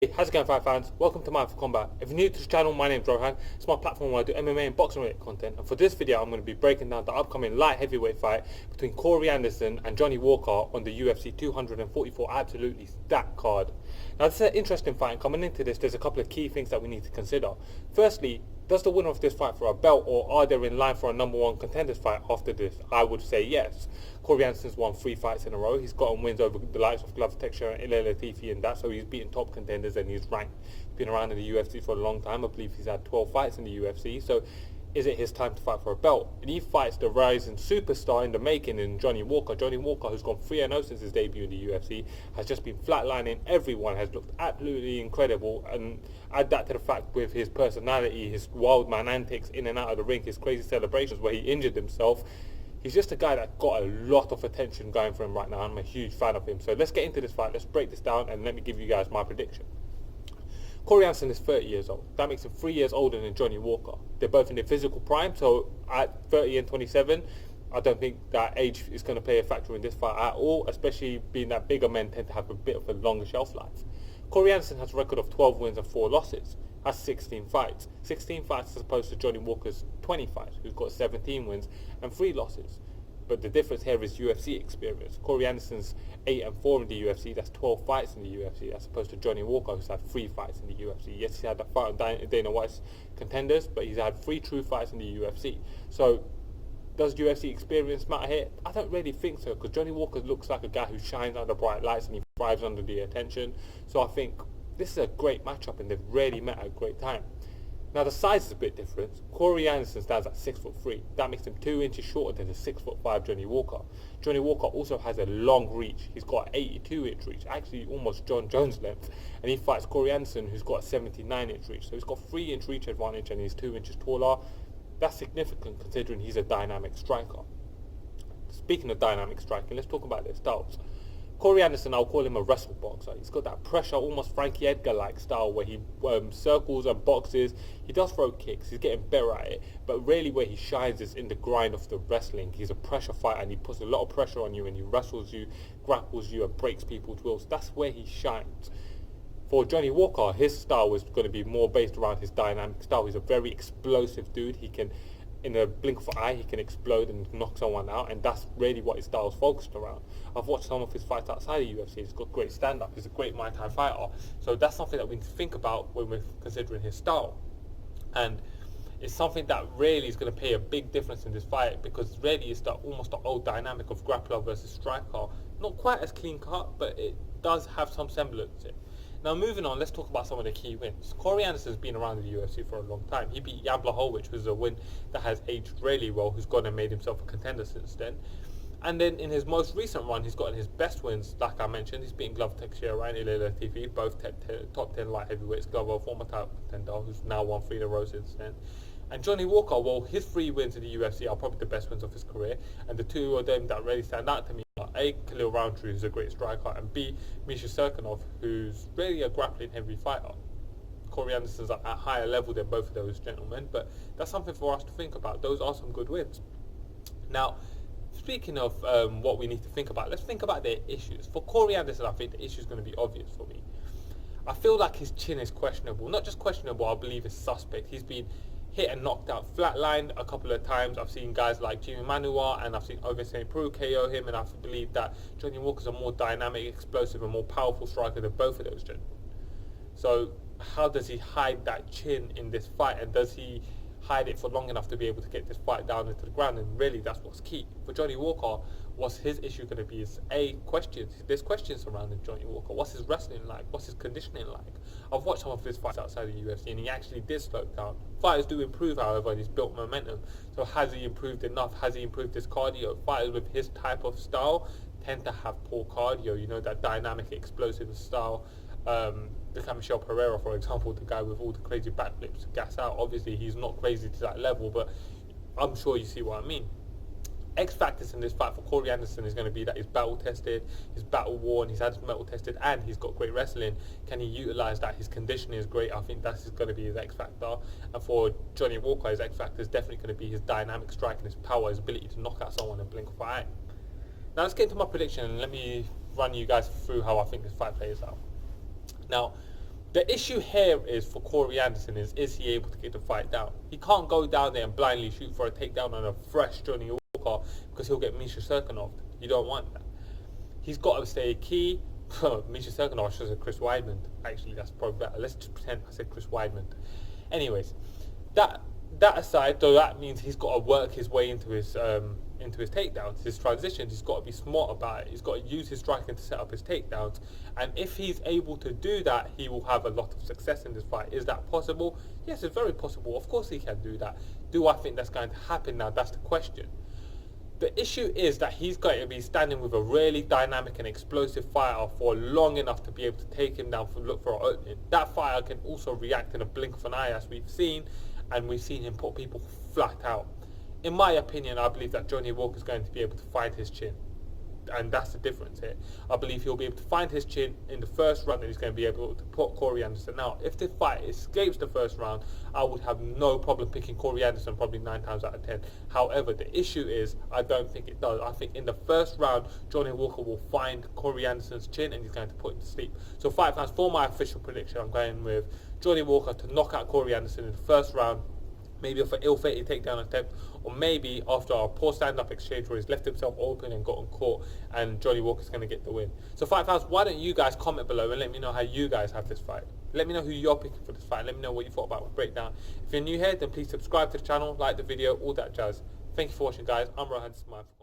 Hey, how's it going, fight fans? Welcome to mindforcombat. If you're new to this channel, my name's Rohan. It's my platform where I do MMA and boxing related content. And for this video, I'm going to be breaking down the upcoming light heavyweight fight between Corey Anderson and Johnny Walker on the UFC 244 absolutely stacked card. Now, this is an interesting fight, and coming into this, there's a couple of key things that we need to consider. Firstly, does the winner of this fight for a belt, or are they in line for a #1 contenders fight after this? I would say yes. Corey Anderson's won 3 fights in a row. He's gotten wins over the likes of Glover Texture and Ilir Latifi and that, so he's beaten top contenders and he's ranked. He's been around in the UFC for a long time. I believe he's had 12 fights in the UFC. So is it his time to fight for a belt? And he fights the rising superstar in the making in Johnny Walker. Johnny Walker, who's gone 3-0 since his debut in the UFC, has just been flatlining everyone, has looked absolutely incredible. And add that to the fact with his personality, his wild man antics in and out of the ring, his crazy celebrations where he injured himself. He's just a guy that got a lot of attention going for him right now. I'm a huge fan of him. So let's get into this fight. Let's break this down and let me give you guys my prediction. Corey Anderson is 30 years old. That makes him 3 years older than Johnny Walker. They're both in their physical prime, so at 30 and 27, I don't think that age is going to play a factor in this fight at all, especially being that bigger men tend to have a bit of a longer shelf life. Corey Anderson has a record of 12 wins and 4 losses. That's 16 fights. 16 fights as opposed to Johnny Walker's 20 fights, who's got 17 wins and 3 losses. But the difference here is UFC experience. Corey Anderson's 8-4 in the UFC. That's 12 fights in the UFC, as opposed to Johnny Walker, who's had 3 fights in the UFC. Yes, he had that fight on Dana White's contenders, but he's had 3 true fights in the UFC. So, does UFC experience matter here? I don't really think so, because Johnny Walker looks like a guy who shines under bright lights and he thrives under the attention. So I think this is a great matchup, and they've really met at a great time. Now the size is a bit different. Corey Anderson stands at 6'3". That makes him 2 inches shorter than the 6'5" Johnny Walker. Johnny Walker also has a long reach. He's got 82-inch reach, actually almost John Jones length. And he fights Corey Anderson, who's got a 79-inch reach. So he's got 3-inch reach advantage and he's 2 inches taller. That's significant considering he's a dynamic striker. Speaking of dynamic striking, let's talk about their styles. Corey Anderson, I'll call him a wrestle boxer. He's got that pressure, almost Frankie Edgar-like style where he circles and boxes. He does throw kicks. He's getting better at it. But really where he shines is in the grind of the wrestling. He's a pressure fighter and he puts a lot of pressure on you and he wrestles you, grapples you and breaks people's wills. That's where he shines. For Johnny Walker, his style is going to be more based around his dynamic style. He's a very explosive dude. He can, in a blink of an eye, he can explode and knock someone out, and that's really what his style is focused around. I've watched some of his fights outside the UFC. He's got great stand-up. He's a great Muay Thai fighter. So that's something that we need to think about when we're considering his style. And it's something that really is going to pay a big difference in this fight, because really it's almost the old dynamic of grappler versus striker. Not quite as clean-cut, but it does have some semblance to it. Now moving on, let's talk about some of the key wins. Corey Anderson's been around the UFC for a long time. He beat Jan Blachowicz, which was a win that has aged really well, who's gone and made himself a contender since then. And then in his most recent run, he's gotten his best wins, like I mentioned. He's beaten Glover Texture and Ilir Latifi, both top 10 light heavyweights. Glover, a former title contender, who's now won 3 in a row since then. And Johnny Walker, well, his 3 wins in the UFC are probably the best wins of his career. And the 2 of them that really stand out to me are A, Khalil Roundtree, who's a great striker, and B, Misha Serkinov, who's really a grappling heavy fighter. Corey Anderson's at a higher level than both of those gentlemen, but that's something for us to think about. Those are some good wins. Now, speaking of what we need to think about, let's think about their issues. For Corey Anderson, I think the issue is going to be obvious for me. I feel like his chin is questionable. Not just questionable, I believe it's suspect. He's been hit and knocked out flatlined a couple of times. I've seen guys like Jimmy Manuwa and I've seen Ovince St. Preux KO him, and I believe that Johnny Walker's a more dynamic, explosive and more powerful striker than both of those gentlemen. So how does he hide that chin in this fight, and does he hide it for long enough to be able to get this fight down into the ground? And really that's what's key. For Johnny Walker, what's his issue going to be is questions. There's questions surrounding Johnny Walker. What's his wrestling like? What's his conditioning like? I've watched some of his fights outside the UFC and he actually did slow down. Fighters do improve, however, and he's built momentum. So has he improved enough? Has he improved his cardio? Fighters with his type of style tend to have poor cardio, you know, that dynamic, explosive style. Look at Michel Pereira, for example, the guy with all the crazy backflips, gas out. Obviously, he's not crazy to that level, but I'm sure you see what I mean. X factors in this fight for Corey Anderson is going to be that he's battle tested, he's battle worn, he's had his metal tested, and he's got great wrestling. Can he utilize that? His conditioning is great. I think that's going to be his X factor. And for Johnny Walker, his X factor is definitely going to be his dynamic strike and his power, his ability to knock out someone and blink of an eye. Now let's get into my prediction and let me run you guys through how I think this fight plays out. Now, The issue here is for Corey Anderson is he able to get the fight down? He can't go down there and blindly shoot for a takedown on a fresh Johnny Walker because he'll get Misha Serkinov. You don't want that. He's got to stay key. Misha Serkinov, I should say Chris Weidman. Actually, that's probably better. Let's just pretend I said Chris Weidman. Anyways, that aside, though, that means he's got to work his way into his takedowns, his transitions. He's got to be smart about it. He's got to use his striking to set up his takedowns. And if he's able to do that, he will have a lot of success in this fight. Is that possible? Yes, it's very possible. Of course he can do that. Do I think that's going to happen now? That's the question. The issue is that he's going to be standing with a really dynamic and explosive fighter for long enough to be able to take him down for look for an opening. That fighter can also react in a blink of an eye, as we've seen, and we've seen him put people flat out. In my opinion, I believe that Johnny Walker is going to be able to find his chin. And that's the difference here. I believe he'll be able to find his chin in the first round, and he's going to be able to put Corey Anderson out. If the fight escapes the first round, I would have no problem picking Corey Anderson probably 9 times out of 10. However, the issue is I don't think it does. I think in the first round, Johnny Walker will find Corey Anderson's chin and he's going to put him to sleep. So fight fans, for my official prediction, I'm going with Johnny Walker to knock out Corey Anderson in the first round. Maybe off an ill-fated takedown attempt, or maybe after a poor stand-up exchange where he's left himself open and gotten caught, and Johnny Walker's going to get the win. So fight fans, why don't you guys comment below and let me know how you guys have this fight. Let me know who you're picking for this fight. Let me know what you thought about the breakdown. If you're new here, then please subscribe to the channel, like the video, all that jazz. Thank you for watching, guys. I'm Rohan Smith.